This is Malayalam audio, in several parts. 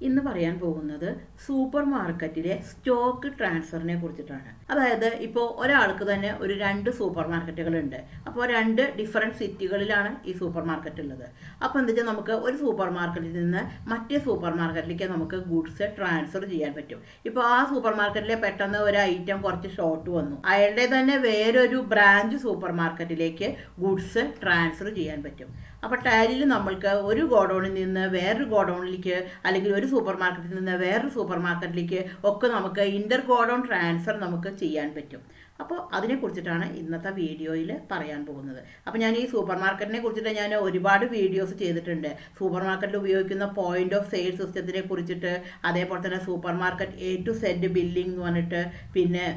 ഇന്ന് പറയാൻ പോകുന്നത് സൂപ്പർ മാർക്കറ്റിലെ സ്റ്റോക്ക് ട്രാൻസ്ഫറിനെ കുറിച്ചിട്ടാണ്. അതായത് ഇപ്പോൾ ഒരാൾക്ക് തന്നെ ഒരു 2 സൂപ്പർ മാർക്കറ്റുകളുണ്ട്. അപ്പോൾ 2 ഡിഫറെൻറ്റ് സിറ്റികളിലാണ് ഈ സൂപ്പർ മാർക്കറ്റ് ഉള്ളത്. അപ്പോൾ എന്താ വെച്ചാൽ നമുക്ക് ഒരു സൂപ്പർ മാർക്കറ്റിൽ നിന്ന് മറ്റേ സൂപ്പർ മാർക്കറ്റിലേക്ക് നമുക്ക് ഗുഡ്സ് ട്രാൻസ്ഫർ ചെയ്യാൻ പറ്റും. ഇപ്പോൾ ആ സൂപ്പർ മാർക്കറ്റിലെ പെട്ടെന്ന് ഒരു ഐറ്റം കുറച്ച് ഷോർട്ട് വന്നു, അയാളുടെ തന്നെ വേറൊരു ബ്രാഞ്ച് സൂപ്പർ മാർക്കറ്റിലേക്ക് ഗുഡ്സ് ട്രാൻസ്ഫർ ചെയ്യാൻ പറ്റും. അപ്പോൾ ടാലിയിൽ നമ്മൾക്ക് ഒരു ഗോഡൗണിൽ നിന്ന് വേറൊരു ഗോഡൗണിലേക്ക് അല്ലെങ്കിൽ ഒരു സൂപ്പർ മാർക്കറ്റിൽ നിന്ന് വേറൊരു സൂപ്പർ മാർക്കറ്റിലേക്ക് ഒക്കെ നമുക്ക് ഇന്റർ ഗോഡൗൺ ട്രാൻസ്ഫർ നമുക്ക് ചെയ്യാൻ പറ്റും. അപ്പോൾ അതിനെക്കുറിച്ചിട്ടാണ് ഇന്നത്തെ വീഡിയോയിൽ പറയാൻ പോകുന്നത്. അപ്പോൾ ഞാൻ ഈ സൂപ്പർ മാർക്കറ്റിനെ കുറിച്ചിട്ട് ഞാൻ ഒരുപാട് വീഡിയോസ് ചെയ്തിട്ടുണ്ട്. സൂപ്പർ മാർക്കറ്റിൽ ഉപയോഗിക്കുന്ന പോയിന്റ് ഓഫ് സെയിൽ സിസ്റ്റത്തിനെ കുറിച്ചിട്ട്, അതേപോലെ തന്നെ super market A to Z billing എന്ന് പറഞ്ഞിട്ട്, പിന്നെ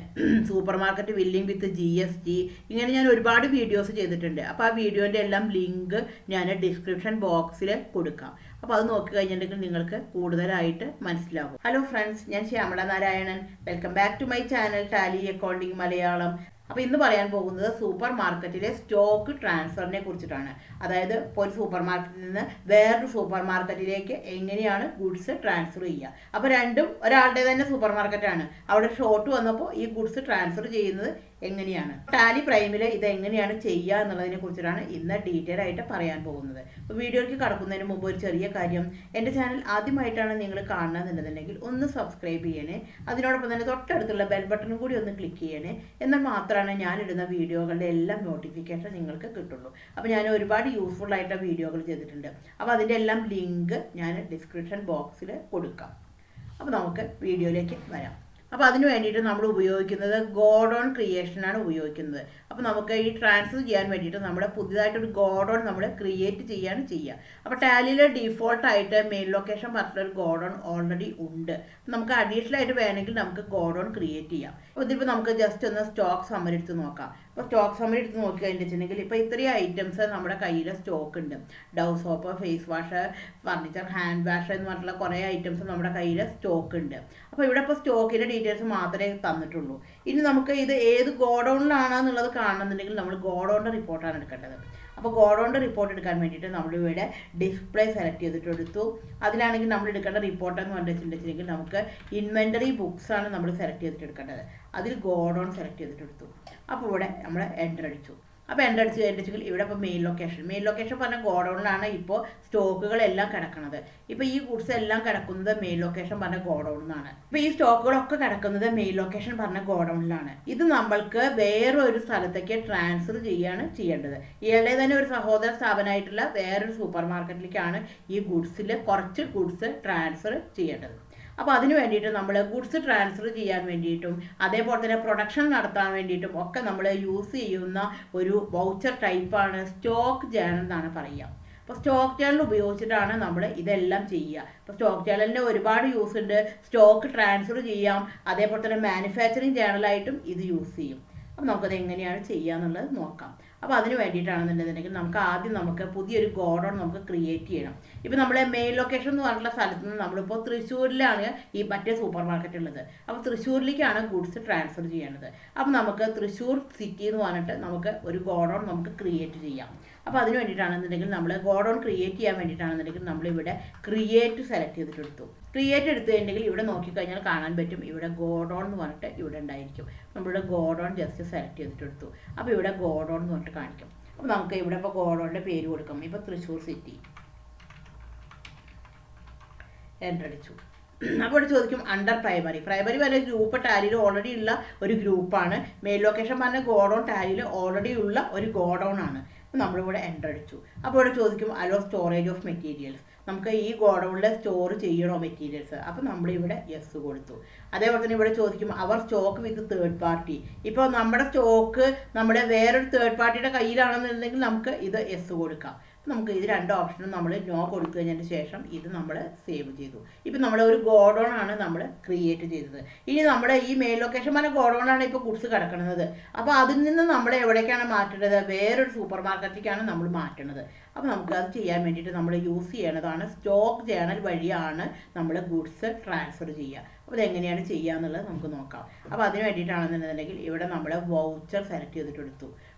സൂപ്പർ മാർക്കറ്റ് ബില്ലിംഗ് വിത്ത് GST, ഇങ്ങനെ ഞാൻ ഒരുപാട് വീഡിയോസ് ചെയ്തിട്ടുണ്ട്. അപ്പോൾ ആ വീഡിയോൻ്റെ എല്ലാം ലിങ്ക് ഞാൻ ഡിസ്ക്രിപ്ഷൻ ബോക്സിൽ കൊടുക്കാം. അപ്പോൾ അത് നോക്കി കഴിഞ്ഞിട്ടുണ്ടെങ്കിൽ നിങ്ങൾക്ക് കൂടുതലായിട്ട് മനസ്സിലാകും. ഹലോ ഫ്രണ്ട്സ്, ഞാൻ Shyamala Narayanan. Welcome back to my channel Tally accounting Malayalam. അപ്പോൾ ഇന്ന് പറയാൻ പോകുന്നത് സൂപ്പർ മാർക്കറ്റിലെ സ്റ്റോക്ക് ട്രാൻസ്ഫറിനെ കുറിച്ചിട്ടാണ്. അതായത് ഇപ്പോൾ ഒരു സൂപ്പർ മാർക്കറ്റിൽ നിന്ന് വേറൊരു സൂപ്പർ മാർക്കറ്റിലേക്ക് എങ്ങനെയാണ് ഗുഡ്സ് ട്രാൻസ്ഫർ ചെയ്യുക. അപ്പോൾ രണ്ടും ഒരാളുടെ തന്നെ സൂപ്പർ മാർക്കറ്റാണ്. അവിടെ ഷോർട്ട് വന്നപ്പോൾ ഈ ഗുഡ്സ് ട്രാൻസ്ഫർ ചെയ്യുന്നത് എങ്ങനെയാണ്, ടാലി പ്രൈമിൽ ഇത് എങ്ങനെയാണ് ചെയ്യുക എന്നുള്ളതിനെ കുറിച്ചിട്ടാണ് ഇന്ന് ഡീറ്റെയിൽ ആയിട്ട് പറയാൻ പോകുന്നത്. അപ്പോൾ വീഡിയോയ്ക്ക് കടക്കുന്നതിന് മുമ്പ് ഒരു ചെറിയ കാര്യം, എൻ്റെ ചാനൽ ആദ്യമായിട്ടാണ് നിങ്ങൾ കാണുന്നതെന്നുണ്ടെങ്കിൽ ഒന്ന് സബ്സ്ക്രൈബ് ചെയ്യണേ. അതിനോടൊപ്പം തന്നെ തൊട്ടടുത്തുള്ള ബെൽ ബട്ടണും കൂടി ഒന്ന് ക്ലിക്ക് ചെയ്യണേ. എന്നാൽ മാത്രമാണ് ഞാനിടുന്ന വീഡിയോകളുടെ എല്ലാം നോട്ടിഫിക്കേഷൻ നിങ്ങൾക്ക് കിട്ടുള്ളൂ. അപ്പോൾ ഞാൻ ഒരുപാട് യൂസ്ഫുൾ ആയിട്ടുള്ള വീഡിയോകൾ ചെയ്തിട്ടുണ്ട്. അപ്പോൾ അതിൻ്റെ എല്ലാം ലിങ്ക് ഞാൻ ഡിസ്ക്രിപ്ഷൻ ബോക്സിൽ കൊടുക്കാം. അപ്പോൾ നമുക്ക് വീഡിയോയിലേക്ക് വരാം. അപ്പോൾ അതിന് വേണ്ടിയിട്ട് നമ്മൾ ഉപയോഗിക്കുന്നത് ഗോഡൗൺ ക്രിയേഷനാണ് ഉപയോഗിക്കുന്നത്. അപ്പോൾ നമുക്ക് ഈ ട്രാൻസ്ഫർ ചെയ്യാൻ വേണ്ടിയിട്ട് നമ്മുടെ പുതിയതായിട്ടൊരു ഗോഡൗൺ നമ്മൾ ക്രിയേറ്റ് ചെയ്യുക. അപ്പോൾ ടാലിയിൽ ഡിഫോൾട്ടായിട്ട് മെയിൻ ലൊക്കേഷൻ പറഞ്ഞിട്ടൊരു ഗോഡൗൺ ഓൾറെഡി ഉണ്ട്. നമുക്ക് അഡീഷണൽ ആയിട്ട് വേണമെങ്കിൽ നമുക്ക് ഗോഡൗൺ ക്രിയേറ്റ് ചെയ്യാം. അപ്പോൾ ഇതിപ്പോൾ നമുക്ക് ജസ്റ്റ് ഒന്ന് സ്റ്റോക്ക് സമ്മറി എടുത്ത് നോക്കാം. അപ്പോൾ സ്റ്റോക്ക് സമ്മറി എടുത്ത് നോക്കി കഴിഞ്ഞിട്ടുണ്ടെങ്കിൽ ഇപ്പോൾ ഇത്രയും ഐറ്റംസ് നമ്മുടെ കയ്യിൽ സ്റ്റോക്ക് ഉണ്ട്. Dove soap, face wash, furniture, hand wash എന്ന് പറഞ്ഞിട്ടുള്ള കുറേ ഐറ്റംസ് നമ്മുടെ കയ്യിൽ സ്റ്റോക്ക് ഉണ്ട്. അപ്പോൾ ഇവിടെ ഇപ്പോൾ സ്റ്റോക്കിൻ്റെ ഡീറ്റെയിൽസ് മാത്രമേ തന്നിട്ടുള്ളൂ. ഇനി നമുക്ക് ഇത് ഏത് ഗോഡൗണിലാണെന്നുള്ളത് കാണണമെന്നുണ്ടെങ്കിൽ നമ്മൾ ഗോഡൗണിൻ്റെ റിപ്പോർട്ടാണ് എടുക്കേണ്ടത്. അപ്പോൾ ഗോഡൗണിൻ്റെ റിപ്പോർട്ട് എടുക്കാൻ വേണ്ടിയിട്ട് നമ്മളിവിടെ ഡിസ്പ്ലേ സെലക്ട് ചെയ്തിട്ടെടുത്തു. അതിലാണെങ്കിൽ നമ്മൾ എടുക്കേണ്ട റിപ്പോർട്ട് എന്ന് പറഞ്ഞിട്ടുണ്ടെങ്കിൽ നമുക്ക് ഇൻവെൻ്ററി ബുക്സ് ആണ് നമ്മൾ സെലക്ട് ചെയ്തിട്ട് എടുക്കേണ്ടത്. അതിൽ ഗോഡൗൺ സെലക്ട് ചെയ്തിട്ടെടുത്തു. അപ്പോൾ ഇവിടെ നമ്മൾ എൻ്റർ അടിച്ചു. അപ്പോൾ എൻ്റർ അടിച്ച് കഴിഞ്ഞിട്ടുണ്ടെങ്കിൽ ഇവിടെ ഇപ്പോൾ മെയിൻ ലൊക്കേഷൻ പറഞ്ഞ ഗോഡൗണിലാണ് ഇപ്പോൾ സ്റ്റോക്കുകളെല്ലാം കിടക്കുന്നത്. ഇപ്പോൾ ഈ ഗുഡ്സ് എല്ലാം കിടക്കുന്നത് മെയിൻ ലൊക്കേഷൻ പറഞ്ഞ ഗോഡൗണിലാണ്. ഇപ്പോൾ ഈ സ്റ്റോക്കുകളൊക്കെ കിടക്കുന്നത് മെയിൻ ലൊക്കേഷൻ പറഞ്ഞ ഗോഡൗണിലാണ്. ഇത് നമ്മൾക്ക് വേറൊരു സ്ഥലത്തേക്ക് ട്രാൻസ്ഫർ ചെയ്യേണ്ടത്. ഇയാളുടെ തന്നെ ഒരു സഹോദര സ്ഥാപനമായിട്ടുള്ള വേറൊരു സൂപ്പർ മാർക്കറ്റിലേക്കാണ് ഈ ഗുഡ്സിൽ കുറച്ച് ഗുഡ്സ് ട്രാൻസ്ഫർ ചെയ്യേണ്ടത്. അപ്പോൾ അതിന് വേണ്ടിയിട്ട് നമ്മൾ ഗുഡ്സ് ട്രാൻസ്ഫർ ചെയ്യാൻ വേണ്ടിയിട്ടും അതേപോലെ തന്നെ പ്രൊഡക്ഷൻ നടത്താൻ വേണ്ടിയിട്ടും ഒക്കെ നമ്മൾ യൂസ് ചെയ്യുന്ന ഒരു വൗച്ചർ ടൈപ്പാണ് സ്റ്റോക്ക് ജേണൽ എന്നാണ് പറയുക. അപ്പോൾ സ്റ്റോക്ക് ജേണൽ ഉപയോഗിച്ചിട്ടാണ് നമ്മൾ ഇതെല്ലാം ചെയ്യുക. അപ്പോൾ സ്റ്റോക്ക് ജേണലിൻ്റെ ഒരുപാട് യൂസ് ഉണ്ട്. സ്റ്റോക്ക് ട്രാൻസ്ഫർ ചെയ്യാം, അതേപോലെ തന്നെ മാനുഫാക്ചറിങ് ജേണലായിട്ടും ഇത് യൂസ് ചെയ്യും. അപ്പോൾ നമുക്കത് എങ്ങനെയാണ് ചെയ്യുക എന്നുള്ളത് നോക്കാം. അപ്പോൾ അതിന് വേണ്ടിയിട്ടാണെന്നുണ്ടെങ്കിൽ നമുക്ക് പുതിയൊരു ഗോഡൗൺ നമുക്ക് ക്രിയേറ്റ് ചെയ്യണം. ഇപ്പോൾ നമ്മളെ മെയിൻ ലൊക്കേഷൻ എന്ന് പറഞ്ഞിട്ടുള്ള സ്ഥലത്ത് നിന്ന് നമ്മളിപ്പോൾ തൃശ്ശൂരിലാണ് ഈ മറ്റേ സൂപ്പർ മാർക്കറ്റ് ഉള്ളത്. അപ്പോൾ തൃശ്ശൂരിലേക്കാണ് ഗുഡ്സ് ട്രാൻസ്ഫർ ചെയ്യേണ്ടത്. അപ്പോൾ നമുക്ക് തൃശ്ശൂർ സിറ്റി എന്ന് പറഞ്ഞിട്ട് നമുക്ക് ഒരു ഗോഡൗൺ നമുക്ക് ക്രിയേറ്റ് ചെയ്യാം. അപ്പോൾ അതിന് വേണ്ടിയിട്ടാണെന്നുണ്ടെങ്കിൽ നമ്മൾ ഗോഡൗൺ ക്രിയേറ്റ് ചെയ്യാൻ വേണ്ടിയിട്ടാണെന്നുണ്ടെങ്കിൽ നമ്മളിവിടെ ക്രിയേറ്റ് സെലക്ട് ചെയ്തിട്ടെടുത്തു. ക്രിയേറ്റ് എടുത്തു കഴിഞ്ഞിട്ടുണ്ടെങ്കിൽ ഇവിടെ നോക്കിക്കഴിഞ്ഞാൽ കാണാൻ പറ്റും, ഇവിടെ ഗോഡൗൺ എന്ന് പറഞ്ഞിട്ട് ഇവിടെ ഉണ്ടായിരിക്കും. നമ്മളിവിടെ ഗോഡൗൺ ജസ്റ്റ് സെലക്ട് ചെയ്തിട്ടെടുത്തു. അപ്പോൾ ഇവിടെ ഗോഡൗൺ എന്ന് പറഞ്ഞിട്ട് കാണിക്കും. അപ്പോൾ നമുക്ക് ഇവിടെ ഇപ്പോൾ ഗോഡൗണിൻ്റെ പേര് കൊടുക്കാം. ഇപ്പോൾ തൃശ്ശൂർ സിറ്റി എൻ്റർ അടിച്ചു. അപ്പോൾ ഇവിടെ ചോദിക്കും അണ്ടർ പ്രൈമറി പറഞ്ഞ ഗ്രൂപ്പ് ടാലിയിൽ ഓൾറെഡി ഉള്ള ഒരു ഗ്രൂപ്പാണ്. മെയിൻ ലൊക്കേഷൻ പറഞ്ഞ ഗോഡൗൺ ടാലിയിൽ ഓൾറെഡി ഉള്ള ഒരു ഗോഡൗൺ ആണ്. നമ്മളിവിടെ എൻ്റർ അടിച്ചു. അപ്പോൾ ഇവിടെ ചോദിക്കും അലോ സ്റ്റോറേജ് ഓഫ് മെറ്റീരിയൽസ്, നമുക്ക് ഈ ഗോഡൗണിൽ സ്റ്റോർ ചെയ്യണോ മെറ്റീരിയൽസ്. അപ്പോൾ നമ്മളിവിടെ യെസ് കൊടുത്തു. അതേപോലെ തന്നെ ഇവിടെ ചോദിക്കും അവർ സ്റ്റോക്ക് വിത്ത് തേർഡ് പാർട്ടി. ഇപ്പോൾ നമ്മുടെ സ്റ്റോക്ക് നമ്മുടെ വേറൊരു തേർഡ് പാർട്ടിയുടെ കയ്യിലാണെന്നുണ്ടെങ്കിൽ നമുക്ക് ഇത് യെസ് കൊടുക്കാം. നമുക്ക് ഇത് 2 ഓപ്ഷനും നമ്മൾ നോ കൊടുത്തു കഴിഞ്ഞതിന് ശേഷം ഇത് നമ്മൾ സേവ് ചെയ്തു. ഇപ്പം നമ്മുടെ ഒരു ഗോഡൗൺ ആണ് നമ്മൾ ക്രിയേറ്റ് ചെയ്തത്. ഇനി നമ്മുടെ ഈ മെയിൻ ലൊക്കേഷൻ പറഞ്ഞ ഗോഡൗണാണ് ഇപ്പോൾ ഗുഡ്സ് കിടക്കുന്നത്. അപ്പോൾ അതിൽ നിന്ന് നമ്മൾ എവിടേക്കാണ് മാറ്റേണ്ടത്, വേറൊരു സൂപ്പർ മാർക്കറ്റിലേക്കാണ് നമ്മൾ മാറ്റുന്നത്. അപ്പോൾ നമുക്ക് അത് ചെയ്യാൻ വേണ്ടിയിട്ട് നമ്മൾ യൂസ് ചെയ്യേണ്ടതാണ് സ്റ്റോക്ക് ജേണൽ വഴിയാണ് നമ്മൾ ഗുഡ്സ് ട്രാൻസ്ഫർ ചെയ്യുക. അപ്പോൾ ഇതെങ്ങനെയാണ് ചെയ്യുക എന്നുള്ളത് നമുക്ക് നോക്കാം. അപ്പോൾ അതിന് വേണ്ടിയിട്ടാണെന്നുണ്ടെങ്കിൽ ഇവിടെ നമ്മൾ വൗച്ചർ സെലക്ട് ചെയ്തിട്ടെടുത്തു.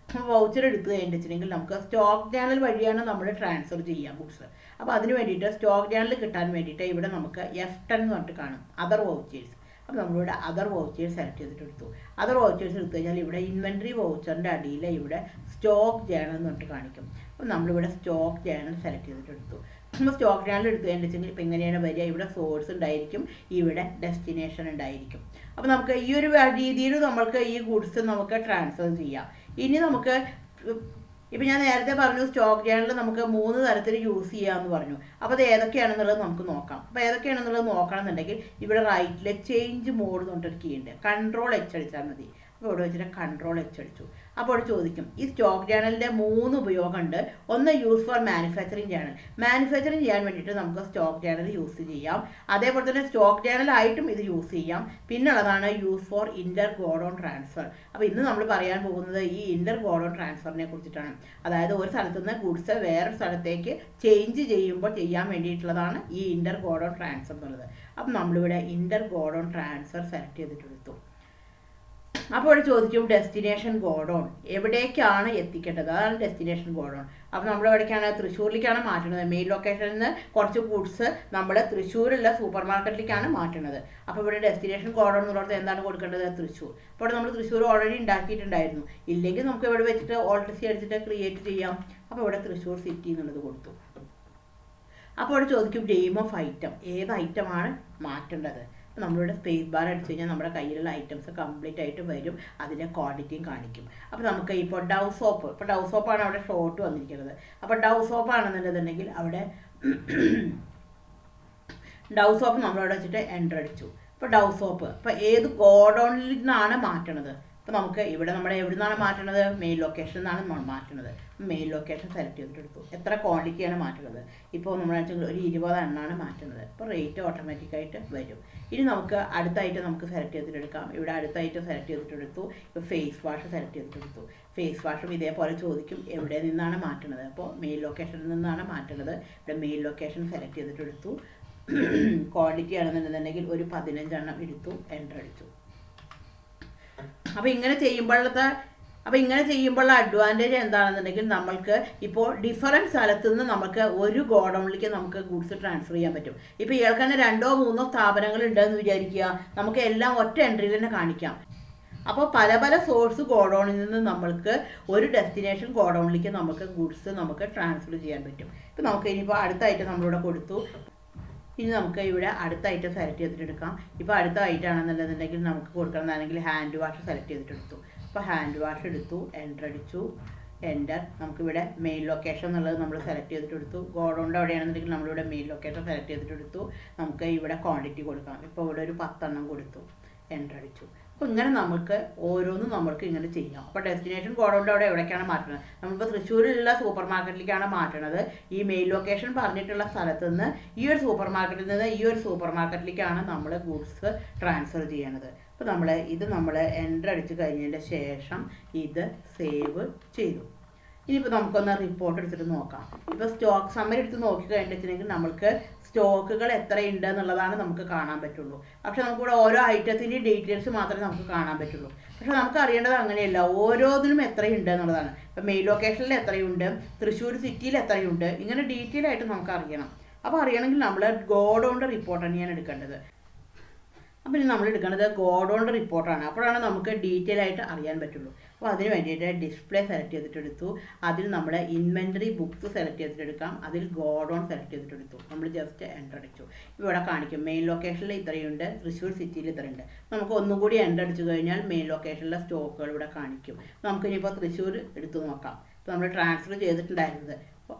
വൗച്ചർ എടുത്തു കഴിഞ്ഞിട്ടുണ്ടെങ്കിൽ നമുക്ക് സ്റ്റോക്ക് ചാനൽ വഴിയാണ് നമ്മൾ ട്രാൻസ്ഫർ ചെയ്യാം ഗുഡ്സ്. അപ്പോൾ അതിന് വേണ്ടിയിട്ട് സ്റ്റോക്ക് ചാനൽ കിട്ടാൻ വേണ്ടിയിട്ട് ഇവിടെ നമുക്ക് F10 എന്ന് പറഞ്ഞിട്ട് കാണും, അതർ വൗച്ചേഴ്സ്. അപ്പോൾ നമ്മളിവിടെ അതർ വൗച്ചേഴ്സ് സെലക്ട് ചെയ്തിട്ട് എടുത്തു. അതർ വൗച്ചേഴ്സ് എടുത്തു കഴിഞ്ഞാൽ ഇവിടെ ഇൻവെൻട്രി വൗച്ചറിൻ്റെ അടിയിൽ ഇവിടെ സ്റ്റോക്ക് ചാനൽ എന്ന് പറഞ്ഞിട്ട് കാണിക്കും. അപ്പോൾ നമ്മളിവിടെ സ്റ്റോക്ക് ചാനൽ സെലക്ട് ചെയ്തിട്ട് എടുത്തു. നമ്മൾ സ്റ്റോക്ക് ചാനൽ എടുത്തു കഴിഞ്ഞിട്ടുണ്ടെങ്കിൽ ഇപ്പോൾ എങ്ങനെയാണ് വരിക, ഇവിടെ സോഴ്സ് ഉണ്ടായിരിക്കും, ഇവിടെ ഡെസ്റ്റിനേഷൻ ഉണ്ടായിരിക്കും. അപ്പോൾ നമുക്ക് ഈ ഒരു രീതിയിൽ നമ്മൾക്ക് ഈ ഗുഡ്സ് നമുക്ക് ട്രാൻസ്ഫർ ചെയ്യാം. ഇനി നമുക്ക് ഇപ്പോൾ ഞാൻ നേരത്തെ പറഞ്ഞു സ്റ്റോക്ക് ചാനൽ നമുക്ക് 3 തരത്തിൽ യൂസ് ചെയ്യാമെന്ന് പറഞ്ഞു. അപ്പോൾ അത് ഏതൊക്കെയാണെന്നുള്ളത് നമുക്ക് നോക്കാം. അപ്പോൾ ഏതൊക്കെയാണെന്നുള്ളത് നോക്കണമെന്നുണ്ടെങ്കിൽ ഇവിടെ റൈറ്റിൽ ചേഞ്ച് മോഡ് എന്ന് പറഞ്ഞിട്ടൊരു കീ ഉണ്ട്, Ctrl H അടിച്ചാൽ മതി. അപ്പോൾ ഇവിടെ വെച്ചിട്ട് Ctrl H അടിച്ചു. അപ്പോൾ അവിടെ ചോദിക്കും ഈ സ്റ്റോക്ക് ചാനലിൻ്റെ 3 ഉപയോഗമുണ്ട്. ഒന്ന് use for manufacturing channel, manufacturing ചെയ്യാൻ വേണ്ടിയിട്ട് നമുക്ക് സ്റ്റോക്ക് ചാനൽ യൂസ് ചെയ്യാം. അതേപോലെ തന്നെ സ്റ്റോക്ക് ചാനലായിട്ടും ഇത് യൂസ് ചെയ്യാം. പിന്നുള്ളതാണ് use for inter godown transfer. അപ്പോൾ ഇന്ന് നമ്മൾ പറയാൻ പോകുന്നത് ഈ ഇൻ്റർ ഗോഡൗൺ ട്രാൻസ്ഫറിനെ കുറിച്ചിട്ടാണ്. അതായത് ഒരു സ്ഥലത്തു നിന്ന് ഗുഡ്സ് വേറൊരു സ്ഥലത്തേക്ക് ചേഞ്ച് ചെയ്യുമ്പോൾ ചെയ്യാൻ വേണ്ടിയിട്ടുള്ളതാണ് ഈ ഇൻ്റർ ഗോഡൗൺ ട്രാൻസ്ഫർ എന്നുള്ളത്. അപ്പം നമ്മളിവിടെ ഇൻ്റർ ഗോഡൗൺ ട്രാൻസ്ഫർ സെലക്ട് ചെയ്തിട്ടെടുത്തു. അപ്പോൾ ഇവിടെ ചോദിക്കും ഡെസ്റ്റിനേഷൻ ഗോഡൗൺ, എവിടേക്കാണ് എത്തിക്കേണ്ടത്, അതാണ് ഡെസ്റ്റിനേഷൻ ഗോഡൗൺ. അപ്പോൾ നമ്മൾ എവിടേക്കാണ്, തൃശ്ശൂരിലേക്കാണ് മാറ്റുന്നത്. മെയിൻ ലൊക്കേഷനിൽ നിന്ന് കുറച്ച് ഗുഡ്സ് നമ്മൾ തൃശ്ശൂരുള്ള സൂപ്പർ മാർക്കറ്റിലേക്കാണ് മാറ്റുന്നത്. അപ്പോൾ ഇവിടെ ഡെസ്റ്റിനേഷൻ ഗോഡൗൺ എന്നുള്ളത് എന്താണ് കൊടുക്കേണ്ടത്, തൃശ്ശൂർ. അപ്പോൾ നമ്മൾ തൃശ്ശൂർ ഓൾറെഡി ഉണ്ടാക്കിയിട്ടുണ്ടായിരുന്നു. ഇല്ലെങ്കിൽ നമുക്ക് ഇവിടെ വെച്ചിട്ട് Alt+C അടിച്ചിട്ട് ക്രിയേറ്റ് ചെയ്യാം. അപ്പോൾ ഇവിടെ തൃശ്ശൂർ സിറ്റി എന്നുള്ളത് കൊടുത്തു. അപ്പോൾ ഇവിടെ ചോദിക്കും നെയിം ഓഫ് ഐറ്റം, ഏത് ഐറ്റമാണ് മാറ്റേണ്ടത്. നമ്മളിവിടെ സ്പേസ് ബാർ അടിച്ചു കഴിഞ്ഞാൽ നമ്മുടെ കയ്യിലുള്ള ഐറ്റംസ് കംപ്ലീറ്റ് ആയിട്ട് വരും, അതിൻ്റെ ക്വാണ്ടിറ്റിയും കാണിക്കും. അപ്പോൾ നമുക്ക് ഇപ്പോൾ ഡവ് സോപ്പ്, ഇപ്പോൾ ഡവ് സോപ്പാണ് അവിടെ ഷോർട്ട് വന്നിരിക്കുന്നത്. അപ്പോൾ ഡവ് സോപ്പ് ആണെന്നുണ്ടെന്നുണ്ടെങ്കിൽ അവിടെ ഡവ് സോപ്പ് നമ്മളവിടെ വെച്ചിട്ട് എൻ്റർ അടിച്ചു. ഇപ്പോൾ ഡവ് സോപ്പ് ഇപ്പോൾ ഏത് ഗോഡൗണിൽ നിന്നാണ് മാറ്റണത്. അപ്പോൾ നമുക്ക് ഇവിടെ നമ്മൾ എവിടെ നിന്നാണ് മാറ്റുന്നത്, മെയിൻ ലൊക്കേഷനിൽ നിന്നാണ് നമ്മൾ മാറ്റുന്നത്. മെയിൻ ലൊക്കേഷൻ സെലക്ട് ചെയ്തിട്ടെടുത്തു. എത്ര ക്വാണ്ടിറ്റിയാണ് മാറ്റുന്നത്, ഇപ്പോൾ നമ്മൾ ഒരു 20 എണ്ണമാണ് മാറ്റുന്നത്. അപ്പോൾ റേറ്റ് ഓട്ടോമാറ്റിക്കായിട്ട് വരും. ഇനി നമുക്ക് അടുത്തായിട്ട് നമുക്ക് സെലക്ട് ചെയ്തിട്ടെടുക്കാം. ഇവിടെ അടുത്തായിട്ട് സെലക്ട് ചെയ്തിട്ടെടുത്തു. ഇപ്പോൾ ഫേസ് വാഷ് സെലക്ട് ചെയ്തിട്ടെടുത്തു. ഫേസ് വാഷും ഇതേപോലെ ചോദിക്കും എവിടെ നിന്നാണ് മാറ്റുന്നത്. അപ്പോൾ മെയിൻ ലൊക്കേഷനിൽ നിന്നാണ് മാറ്റുന്നത്. ഇവിടെ മെയിൻ ലൊക്കേഷൻ സെലക്ട് ചെയ്തിട്ടെടുത്തു. ക്വാണ്ടിറ്റി ആണെന്നുണ്ടെന്നുണ്ടെങ്കിൽ ഒരു 15 എണ്ണം എടുത്തു, എൻ്റർ അടിച്ചു. അപ്പോൾ ഇങ്ങനെ ചെയ്യുമ്പോഴുള്ള അഡ്വാൻറ്റേജ് എന്താണെന്നുണ്ടെങ്കിൽ നമ്മൾക്ക് ഇപ്പോൾ ഡിഫറൻറ്റ് സ്ഥലത്തു നിന്ന് നമുക്ക് ഒരു ഗോഡൗണിലേക്ക് നമുക്ക് ഗുഡ്സ് ട്രാൻസ്ഫർ ചെയ്യാൻ പറ്റും. ഇപ്പോൾ ഇയാൾക്ക് തന്നെ 2 or 3 സ്ഥാപനങ്ങൾ ഉണ്ടെന്ന് വിചാരിക്കുക, നമുക്ക് എല്ലാം ഒറ്റ എൻട്രിയിൽ തന്നെ കാണിക്കാം. അപ്പോൾ പല പല സോഴ്സ് ഗോഡൗണിൽ നിന്ന് നമ്മൾക്ക് ഒരു ഡെസ്റ്റിനേഷൻ ഗോഡൗണിലേക്ക് നമുക്ക് ഗുഡ്സ് നമുക്ക് ട്രാൻസ്ഫർ ചെയ്യാൻ പറ്റും. ഇപ്പോൾ നമുക്ക് ഇനിയിപ്പോൾ അടുത്തായിട്ട് നമ്മളിവിടെ കൊടുത്തു. ഇനി നമുക്ക് ഇവിടെ അടുത്ത ഐറ്റം സെലക്ട് ചെയ്തിട്ടെടുക്കാം. ഇപ്പോൾ അടുത്ത ഐറ്റം ആണെന്നുണ്ടെന്നുണ്ടെങ്കിൽ നമുക്ക് കൊടുക്കണമെന്നാണെങ്കിൽ ഹാൻഡ് വാഷ് സെലക്ട് ചെയ്തിട്ടെടുത്തു. അപ്പോൾ ഹാൻഡ് വാഷ് എടുത്തു, എൻ്റർ അടിച്ചു, എൻ്റർ. നമുക്കിവിടെ മെയിൻ ലൊക്കേഷൻ എന്നുള്ളത് നമ്മൾ സെലക്ട് ചെയ്തിട്ടെടുത്തു. ഗോഡൗണിൻ്റെ അവിടെയാണെന്നുണ്ടെങ്കിൽ നമ്മളിവിടെ മെയിൻ ലൊക്കേഷൻ സെലക്ട് ചെയ്തിട്ടെടുത്തു. നമുക്ക് ഇവിടെ ക്വാണ്ടിറ്റി കൊടുക്കാം. ഇപ്പോൾ ഇവിടെ ഒരു 10 എണ്ണം കൊടുത്തു, എൻ്റർ അടിച്ചു. അപ്പോൾ ഇങ്ങനെ നമുക്ക് ഓരോന്നും നമുക്ക് ഇങ്ങനെ ചെയ്യാം. അപ്പോൾ ഡെസ്റ്റിനേഷൻ ഗോഡൗണിൻ്റെ അവിടെ എവിടേക്കാണ് മാറ്റുന്നത്, നമ്മളിപ്പോൾ തൃശ്ശൂരിലുള്ള സൂപ്പർ മാർക്കറ്റിലേക്കാണ് മാറ്റുന്നത്. ഈ മെയിൻ ലൊക്കേഷൻ പറഞ്ഞിട്ടുള്ള സ്ഥലത്ത് നിന്ന് ഈ ഒരു സൂപ്പർ മാർക്കറ്റിൽ നിന്ന് ഈ ഒരു സൂപ്പർ മാർക്കറ്റിലേക്കാണ് നമ്മൾ ഗുഡ്സ് ട്രാൻസ്ഫർ ചെയ്യണത്. അപ്പോൾ നമ്മൾ എൻ്റർ അടിച്ച് കഴിഞ്ഞതിൻ്റെ ശേഷം ഇത് സേവ് ചെയ്തു. ഇനിയിപ്പോൾ നമുക്കൊന്ന് റിപ്പോർട്ട് എടുത്തിട്ട് നോക്കാം. ഇപ്പോൾ സ്റ്റോക്ക് സമ്മറി എടുത്ത് നോക്കി കഴിഞ്ഞിട്ടുണ്ടെങ്കിൽ നമ്മൾക്ക് സ്റ്റോക്കുകൾ എത്രയുണ്ട് എന്നുള്ളതാണ് നമുക്ക് കാണാൻ പറ്റുള്ളൂ. പക്ഷെ നമുക്കിവിടെ ഓരോ ഐറ്റത്തിൻ്റെയും ഡീറ്റെയിൽസ് മാത്രമേ നമുക്ക് കാണാൻ പറ്റുള്ളൂ. പക്ഷെ നമുക്ക് അറിയേണ്ടത് അങ്ങനെയല്ല, ഓരോന്നിനും എത്രയുണ്ട് എന്നുള്ളതാണ്. ഇപ്പോൾ മെയിൻ ലൊക്കേഷനിൽ എത്രയുണ്ട്, തൃശ്ശൂർ സിറ്റിയിൽ എത്രയുണ്ട്, ഇങ്ങനെ ഡീറ്റെയിൽ ആയിട്ട് നമുക്ക് അറിയണം. അപ്പോൾ അറിയണമെങ്കിൽ നമ്മൾ ഗോഡൗണിൻ്റെ റിപ്പോർട്ട് തന്നെയാണ് എടുക്കേണ്ടത്. അപ്പോൾ ഇനി നമ്മൾ എടുക്കേണ്ടത് ഗോഡൗണിൻ്റെ റിപ്പോർട്ടാണ്. അപ്പോഴാണ് നമുക്ക് ഡീറ്റെയിൽ ആയിട്ട് അറിയാൻ പറ്റുള്ളൂ. അപ്പോൾ അതിന് വേണ്ടിയിട്ട് ഡിസ്പ്ലേ സെലക്ട് ചെയ്തിട്ടെടുത്തു. അതിൽ നമ്മൾ ഇൻവെൻറ്ററി ബുക്സ് സെലക്ട് ചെയ്തിട്ടെടുക്കാം. അതിൽ ഗോഡൗൺ സെലക്ട് ചെയ്തിട്ടെടുത്തു. നമ്മൾ ജസ്റ്റ് എൻ്റർ അടിച്ചു. ഇവിടെ കാണിക്കും മെയിൻ ലൊക്കേഷനിൽ ഇത്രയുണ്ട്, തൃശ്ശൂർ സിറ്റിയിൽ ഇത്രയുണ്ട്. നമുക്ക് ഒന്നും കൂടി എൻ്റർ അടിച്ചു കഴിഞ്ഞാൽ മെയിൻ ലൊക്കേഷനിലെ സ്റ്റോക്കുകൾ ഇവിടെ കാണിക്കും. നമുക്കിനിപ്പോൾ തൃശ്ശൂർ എടുത്തു നോക്കാം. ഇപ്പോൾ നമ്മൾ ട്രാൻസ്ഫർ ചെയ്തിട്ടുണ്ടായിരുന്നത്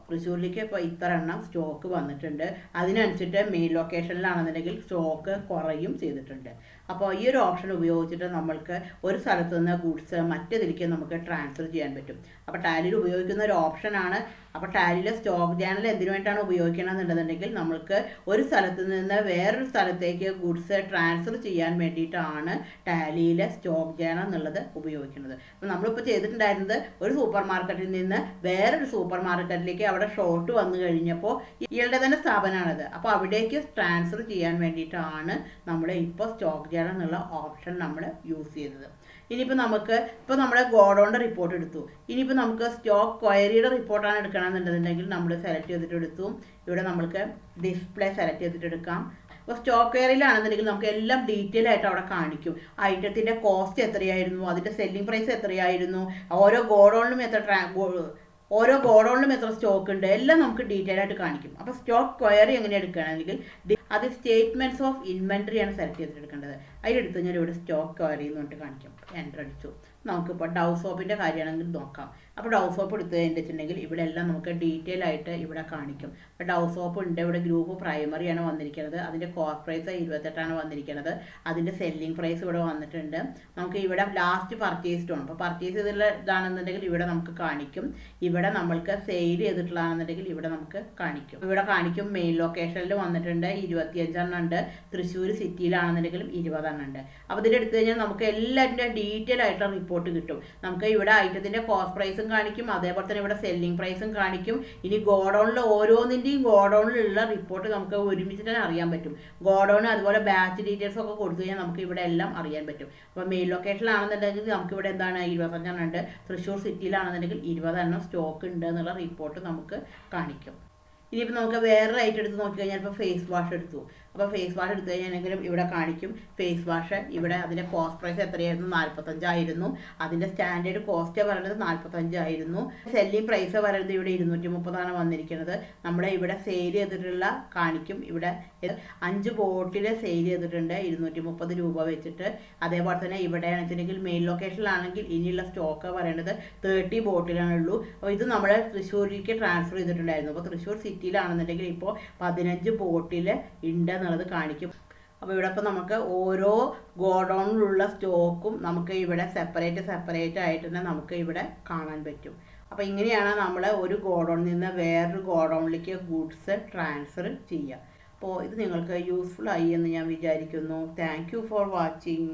തൃശ്ശൂരിലേക്ക് ഇപ്പോൾ ഇത്ര എണ്ണം സ്റ്റോക്ക് വന്നിട്ടുണ്ട്. അതിനനുസരിച്ചിട്ട് മെയിൻ ലൊക്കേഷനിലാണെന്നുണ്ടെങ്കിൽ സ്റ്റോക്ക് കുറയും ചെയ്തിട്ടുണ്ട്. അപ്പോൾ ഈ ഒരു ഓപ്ഷൻ ഉപയോഗിച്ചിട്ട് നമ്മൾക്ക് ഒരു സ്ഥലത്ത് നിന്ന് ഗുഡ്സ് മറ്റേതിലേക്ക് നമുക്ക് ട്രാൻസ്ഫർ ചെയ്യാൻ പറ്റും. അപ്പോൾ ടാലിയിൽ ഉപയോഗിക്കുന്ന ഒരു ഓപ്ഷനാണ്. അപ്പോൾ ടാലിയിലെ സ്റ്റോക്ക് ചാനൽ എന്തിനു വേണ്ടിയിട്ടാണ് ഉപയോഗിക്കണമെന്നുണ്ടെന്നുണ്ടെങ്കിൽ നമ്മൾക്ക് ഒരു സ്ഥലത്ത് നിന്ന് വേറൊരു സ്ഥലത്തേക്ക് ഗുഡ്സ് ട്രാൻസ്ഫർ ചെയ്യാൻ വേണ്ടിയിട്ടാണ് ടാലിയിലെ സ്റ്റോക്ക് ചാനൽ എന്നുള്ളത് ഉപയോഗിക്കുന്നത്. അപ്പോൾ നമ്മളിപ്പോൾ ചെയ്തിട്ടുണ്ടായിരുന്നത് ഒരു സൂപ്പർ മാർക്കറ്റിൽ നിന്ന് വേറൊരു സൂപ്പർ മാർക്കറ്റിലേക്ക് അവിടെ ഷോർട്ട് വന്നു കഴിഞ്ഞപ്പോൾ ഇയാളുടെ തന്നെ സ്ഥാപനമാണത്. അപ്പോൾ അവിടേക്ക് ട്രാൻസ്ഫർ ചെയ്യാൻ വേണ്ടിയിട്ടാണ് നമ്മൾ ഇപ്പോൾ സ്റ്റോക്ക് ചാനൽ എന്നുള്ള ഓപ്ഷൻ നമ്മൾ യൂസ് ചെയ്തത്. ഇനിയിപ്പോൾ നമ്മുടെ ഗോഡൗണിൻ്റെ റിപ്പോർട്ട് എടുത്തു. ഇനിയിപ്പോൾ നമുക്ക് സ്റ്റോക്ക് ക്വയറിയുടെ റിപ്പോർട്ടാണ് എടുക്കണമെന്നുണ്ടെന്നുണ്ടെങ്കിൽ നമ്മൾ സെലക്ട് ചെയ്തിട്ട് എടുത്തു. ഇവിടെ നമ്മൾക്ക് ഡിസ്പ്ലേ സെലക്ട് ചെയ്തിട്ട് എടുക്കാം. അപ്പോൾ സ്റ്റോക്ക് ക്വയറിയിലാണെന്നുണ്ടെങ്കിൽ നമുക്ക് എല്ലാം ഡീറ്റെയിൽ ആയിട്ട് അവിടെ കാണിക്കും. ഐറ്റത്തിൻ്റെ കോസ്റ്റ് എത്രയായിരുന്നു, അതിൻ്റെ സെല്ലിംഗ് പ്രൈസ് എത്രയായിരുന്നു, ഓരോ ഗോഡൗണിലും എത്ര സ്റ്റോക്ക് ഉണ്ട്, എല്ലാം നമുക്ക് ഡീറ്റെയിൽ ആയിട്ട് കാണിക്കും. അപ്പോൾ സ്റ്റോക്ക് ക്വയറി എങ്ങനെ എടുക്കുകയാണെങ്കിൽ അത് സ്റ്റേറ്റ്മെൻറ്റ്സ് ഓഫ് ഇൻവെൻട്രി ആണ് സെലക്ട് ചെയ്തിട്ട് എടുക്കേണ്ടത്. അതിലെടുത്ത് കഴിഞ്ഞാൽ ഇവിടെ സ്റ്റോക്ക് ക്വയറി എന്ന് പറഞ്ഞിട്ട് കാണിക്കും. എൻ്റർ അടിച്ചു. നമുക്കിപ്പോൾ ഡവ് സോപ്പിൻ്റെ കാര്യമാണെങ്കിൽ നോക്കാം. അപ്പോൾ ഡവ് സോപ്പ് എടുത്ത് കഴിഞ്ഞിട്ടുണ്ടെങ്കിൽ ഇവിടെ എല്ലാം നമുക്ക് ഡീറ്റെയിൽ ആയിട്ട് ഇവിടെ കാണിക്കും. അപ്പോൾ ഡവ് സോപ്പ് ഉണ്ട്. ഇവിടെ ഗ്രൂപ്പ് പ്രൈമറിയാണ് വന്നിരിക്കുന്നത്. അതിൻ്റെ കോസ്റ്റ് പ്രൈസ് 28 വന്നിരിക്കുന്നത്. അതിൻ്റെ സെല്ലിംഗ് പ്രൈസ് ഇവിടെ വന്നിട്ടുണ്ട്. നമുക്ക് ഇവിടെ ലാസ്റ്റ് പർച്ചേസ്ഡ് ആണ്. അപ്പോൾ പർച്ചേസ് ചെയ്തിട്ടുള്ള ഇതാണെന്നുണ്ടെങ്കിൽ ഇവിടെ നമുക്ക് കാണിക്കും. ഇവിടെ നമ്മൾക്ക് സെയിൽ ചെയ്തിട്ടുള്ളതാണെന്നുണ്ടെങ്കിൽ ഇവിടെ നമുക്ക് കാണിക്കും. ഇവിടെ കാണിക്കും മെയിൻ ലൊക്കേഷനിൽ വന്നിട്ടുണ്ട് 25 ഉണ്ട്. തൃശ്ശൂർ സിറ്റിയിലാണെന്നുണ്ടെങ്കിലും 20 ഉണ്ട്. അപ്പോൾ ഇതിൽ എടുത്തു കഴിഞ്ഞാൽ നമുക്ക് എല്ലാത്തിൻ്റെ ഡീറ്റെയിൽ ആയിട്ടുള്ള റിപ്പോർട്ട് കിട്ടും. നമുക്ക് ഇവിടെ ഐറ്റത്തിൻ്റെ കോസ്റ്റ് പ്രൈസും കാണിക്കും, അതേപോലെ തന്നെ ഇവിടെ സെല്ലിംഗ് പ്രൈസും കാണിക്കും. ഇനി ഗോഡൗണിൽ ഓരോന്നിൻ്റെയും ഗോഡൗണിലുള്ള റിപ്പോർട്ട് നമുക്ക് ഒരുമിച്ച് തന്നെ അറിയാൻ പറ്റും. ഗോഡൗൺ അതുപോലെ ബാച്ച് ഡീറ്റെയിൽസ് ഒക്കെ കൊടുത്തു കഴിഞ്ഞാൽ നമുക്ക് ഇവിടെ എല്ലാം അറിയാൻ പറ്റും. അപ്പോൾ മെയിൻ ലൊക്കേഷനിലാണെന്നുണ്ടെങ്കിൽ നമുക്ക് ഇവിടെ എന്താണ് 25 ഉണ്ട്. തൃശ്ശൂർ സിറ്റിയിലാണെന്നുണ്ടെങ്കിൽ 20 സ്റ്റോക്ക് ഉണ്ട് എന്നുള്ള റിപ്പോർട്ട് നമുക്ക് കാണിക്കും. ഇനിയിപ്പോൾ നമുക്ക് വേറൊരു ഐറ്റം എടുത്ത് നോക്കിക്കഴിഞ്ഞാൽ ഇപ്പോൾ ഫേസ് വാഷ് എടുത്തു. അപ്പോൾ ഫേസ് വാഷ് എടുത്തു കഴിഞ്ഞാലെങ്കിലും ഇവിടെ കാണിക്കും ഫേസ് വാഷ്. ഇവിടെ അതിൻ്റെ കോസ്റ്റ് പ്രൈസ് എത്രയായിരുന്നു? 45 അതിൻ്റെ സ്റ്റാൻഡേർഡ് കോസ്റ്റ് പറയുന്നത് 45 സെല്ലിംഗ് പ്രൈസ് പറയുന്നത് ഇവിടെ 230 വന്നിരിക്കുന്നത്. നമ്മുടെ ഇവിടെ സെയിൽ ചെയ്തിട്ടുള്ള കാണിക്കും. ഇവിടെ 5 ബോട്ടിൽ സെയിൽ ചെയ്തിട്ടുണ്ട് 230 രൂപ വെച്ചിട്ട്. അതേപോലെ തന്നെ ഇവിടെ ആണെന്നുവെച്ചിട്ടുണ്ടെങ്കിൽ മെയിൻ ലൊക്കേഷനിലാണെങ്കിൽ ഇനിയുള്ള സ്റ്റോക്ക് പറയുന്നത് 30 ബോട്ടിലാണുള്ളൂ. അപ്പോൾ ഇത് നമ്മൾ തൃശ്ശൂരിലേക്ക് ട്രാൻസ്ഫർ ചെയ്തിട്ടുണ്ടായിരുന്നു. അപ്പോൾ തൃശ്ശൂർ സിറ്റിയിലാണെന്നുണ്ടെങ്കിൽ ഇപ്പോൾ 15 ബോട്ടിൽ ഉണ്ട് എന്നുള്ളത് കാണിക്കും. അപ്പോൾ ഇവിടെ ഇപ്പോൾ നമുക്ക് ഓരോ ഗോഡൗണിലുള്ള സ്റ്റോക്കും നമുക്ക് ഇവിടെ സെപ്പറേറ്റ് ആയിട്ട് തന്നെ നമുക്ക് ഇവിടെ കാണാൻ പറ്റും. അപ്പോൾ ഇങ്ങനെയാണ് നമ്മൾ ഒരു ഗോഡൗണിൽ നിന്ന് വേറൊരു ഗോഡൗണിലേക്ക് ഗുഡ്സ് ട്രാൻസ്ഫർ ചെയ്യുക. അപ്പോൾ ഇത് നിങ്ങൾക്ക് യൂസ്ഫുൾ ആയി എന്ന് ഞാൻ വിചാരിക്കുന്നു. Thank you for watching.